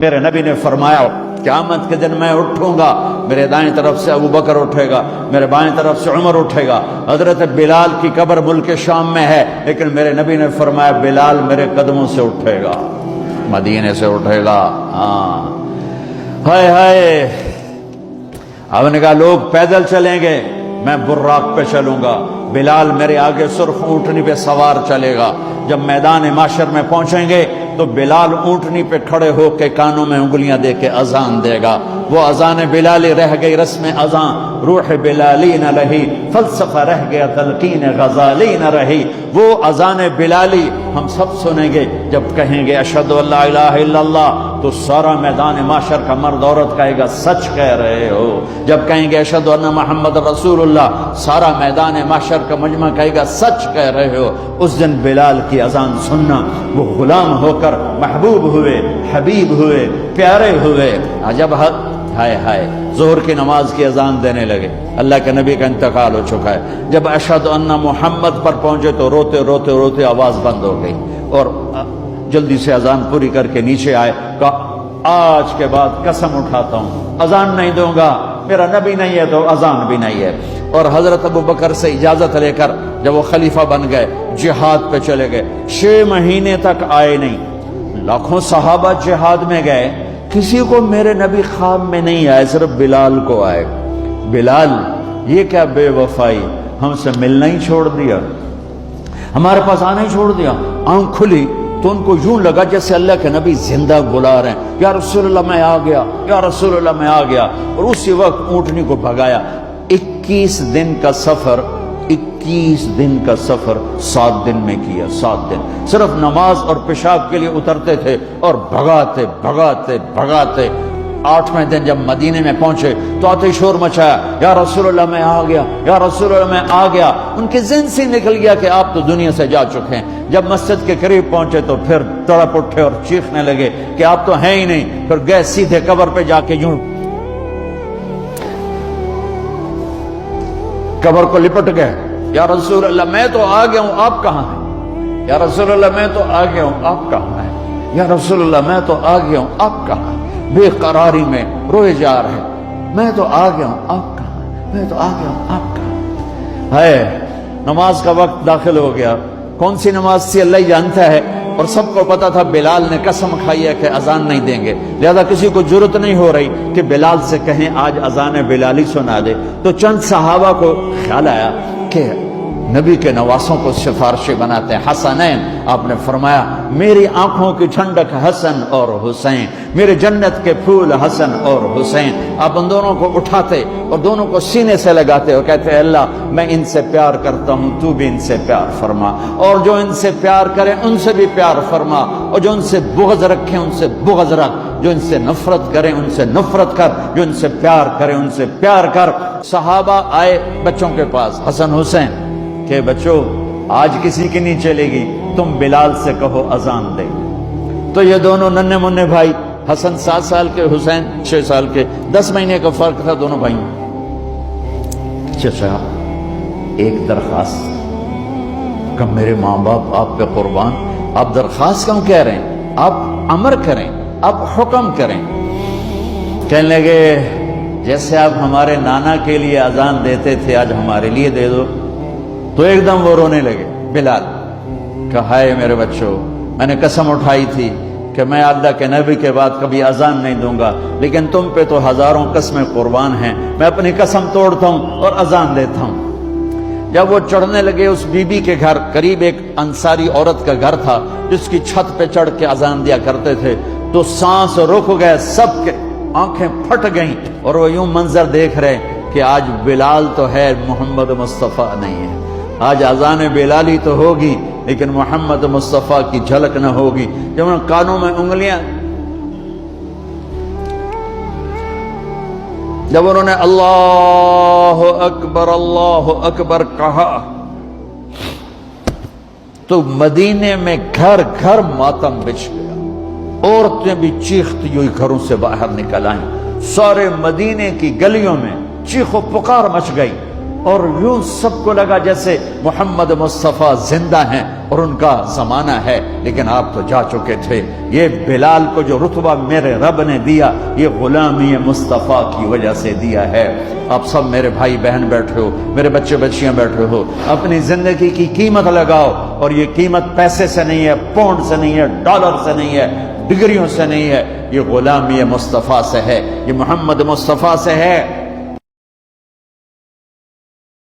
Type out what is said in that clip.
میرے نبی نے فرمایا قیامت کے دن میں اٹھوں گا، میرے دائیں طرف سے ابو بکر اٹھے گا، میرے بائیں طرف سے عمر اٹھے گا۔ حضرت بلال کی قبر ملک شام میں ہے، لیکن میرے نبی نے فرمایا بلال میرے قدموں سے اٹھے گا، مدینے سے اٹھے گا۔ ہائے ہائے، اب نے کہا لوگ پیدل چلیں گے، میں براق پہ چلوں گا، بلال میرے آگے سرخ اونٹنی پہ سوار چلے گا۔ جب میدان معاشر میں پہنچیں گے تو بلال اونٹنی پہ کھڑے ہو کے کانوں میں انگلیاں دے کے اذان دے گا۔ وہ اذان بلالی رہ گئی رسم اذان، روح بلالی نہ رہی، فلسفہ رہ گیا تلقین غزالی نہ رہی۔ وہ اذان بلالی ہم سب سنیں گے جب کہیں گے اشہد ان لا الہ الا اللہ، تو سارا میدان معاشر کا مرد عورت کہے گا سچ کہہ رہے ہو۔ جب کہیں گے اشہد ان محمد رسول اللہ، سارا میدان معاشر کا مجمع کہے گا سچ کہہ رہے ہو۔ اس دن بلال کی اذان سننا، وہ غلام ہو کر محبوب ہوئے، حبیب ہوئے، پیارے ہوئے۔ جب ہائے ہائے ظہر کی نماز کی اذان دینے لگے، اللہ کے نبی کا انتقال ہو چکا ہے، جب اشہد ان محمد پر پہنچے تو روتے روتے روتے آواز بند ہو گئی، اور جلدی سے اذان پوری کر کے نیچے آئے، کہا آج کے بعد قسم اٹھاتا ہوں اذان نہیں دوں گا، میرا نبی نہیں ہے تو اذان بھی نہیں ہے۔ اور حضرت ابو بکر سے اجازت لے کر جب وہ خلیفہ بن گئے، جہاد پہ چلے گئے، 6 مہینے تک آئے نہیں۔ لاکھوں صحابہ جہاد میں گئے، کسی کو میرے نبی خواب میں نہیں آئے، صرف بلال کو آئے۔ بلال یہ کیا بے وفائی، ہم سے ملنا ہی چھوڑ دیا، ہمارے پاس آنا ہی چھوڑ دیا۔ آنکھ کھلی تو ان کو یوں لگا جیسے اللہ کے نبی زندہ بلا رہے ہیں، یا رسول اللہ میں آ گیا، یا رسول اللہ میں آ گیا۔ اور اسی وقت اونٹنی کو بھگایا۔ 21 دن کا سفر، 21 دن کا سفر 7 دن میں کیا، 7 دن صرف نماز اور پیشاب کے لیے اترتے تھے اور بھگاتے بھگاتے بھگاتے۔ 8ویں دن جب مدینے میں پہنچے تو آتے شور مچایا، یا رسول اللہ میں آ گیا، یا رسول اللہ میں آ گیا۔ ان کے ذہن سے نکل گیا کہ آپ تو دنیا سے جا چکے ہیں۔ جب مسجد کے قریب پہنچے تو پھر تڑپ اٹھے اور چیخنے لگے کہ آپ تو ہیں ہی نہیں۔ پھر گئے سیدھے قبر پہ جا کے یوں قبر کو لپٹ گئے، یا رسول اللہ میں تو آ گیا ہوں، آپ کہاں ہیں؟ یا رسول اللہ میں تو آ گیا ہوں، آپ کہاں ہیں؟ یا رسول اللہ میں تو آ گیا ہوں، آپ کہاں ہیں؟ بے قراری میں روئے جا رہے، میں تو آ گیا ہوں، آپ کہاں ہیں؟ میں تو آ گیا ہوں، آپ کہاں ہیں؟ نماز کا وقت داخل ہو گیا۔ کون سی نماز تھی اللہ ہی جانتا ہے، اور سب کو پتا تھا بلال نے قسم کھائی ہے کہ اذان نہیں دیں گے، لہذا کسی کو جرت نہیں ہو رہی کہ بلال سے کہیں آج اذان بلالی سنا دے۔ تو چند صحابہ کو خیال آیا کہ نبی کے نواسوں کو سفارشی بناتے ہیں، حسنین۔ آپ نے فرمایا میری آنکھوں کی ٹھنڈک حسن اور حسین، میرے جنت کے پھول حسن اور حسین۔ آپ ان دونوں کو اٹھاتے اور دونوں کو سینے سے لگاتے اور کہتے ہیں اللہ میں ان سے پیار کرتا ہوں، تو بھی ان سے پیار فرما، اور جو ان سے پیار کرے ان سے بھی پیار فرما، اور جو ان سے بغض رکھے ان سے بغض رکھ، جو ان سے نفرت کرے ان سے نفرت کر، جو ان سے پیار کرے ان سے پیار کر۔ صحابہ آئے بچوں کے پاس، حسن حسین، کہ بچوں آج کسی کی نہیں چلے گی، تم بلال سے کہو اذان دے۔ تو یہ دونوں ننھے منھے بھائی، حسن 7 سال کے، حسین 6 سال کے، 10 مہینے کا فرق تھا دونوں بھائیوں۔ چچا ایک درخواست، کہ میرے ماں باپ آپ پہ قربان، آپ درخواست کیوں کہہ رہے ہیں؟ آپ امر کریں، آپ حکم کریں۔ کہنے لگے جیسے آپ ہمارے نانا کے لیے اذان دیتے تھے آج ہمارے لیے دے دو۔ تو ایک دم وہ رونے لگے بلال، کہا ہائے میرے بچوں، میں نے قسم اٹھائی تھی کہ میں اللہ کے نبی کے بعد کبھی اذان نہیں دوں گا، لیکن تم پہ تو ہزاروں قسمیں قربان ہیں، میں اپنی قسم توڑتا ہوں اور اذان دیتا ہوں۔ جب وہ چڑھنے لگے اس بی بی کے گھر، قریب ایک انصاری عورت کا گھر تھا جس کی چھت پہ چڑھ کے اذان دیا کرتے تھے، تو سانس رک گئے، سب کے آنکھیں پھٹ گئیں، اور وہ یوں منظر دیکھ رہے کہ آج بلال تو ہے، محمد مصطفیٰ نہیں ہے۔ آج اذان بلالی تو ہوگی لیکن محمد مصطفیٰ کی جھلک نہ ہوگی۔ جب ان کانوں میں انگلیاں، جب انہوں نے اللہ اکبر کہا تو مدینے میں گھر گھر ماتم بچھ گیا، عورتیں بھی چیختی ہوئی گھروں سے باہر نکل آئیں، سارے مدینے کی گلیوں میں چیخ و پکار مچ گئی، اور یوں سب کو لگا جیسے محمد مصطفیٰ زندہ ہیں، اور ان کا زمانہ ہے، لیکن آپ تو جا چکے تھے۔ یہ بلال کو جو رتبہ میرے رب نے دیا، یہ غلامی مصطفیٰ کی وجہ سے دیا ہے۔ آپ سب میرے بھائی بہن بیٹھے ہو، میرے بچے بچیاں بیٹھے ہو، اپنی زندگی کی قیمت لگاؤ، اور یہ قیمت پیسے سے نہیں ہے، پاؤنڈ سے نہیں ہے، ڈالر سے نہیں ہے، ڈگریوں سے نہیں ہے، یہ غلامی مصطفیٰ سے ہے، یہ محمد مصطفیٰ سے ہے۔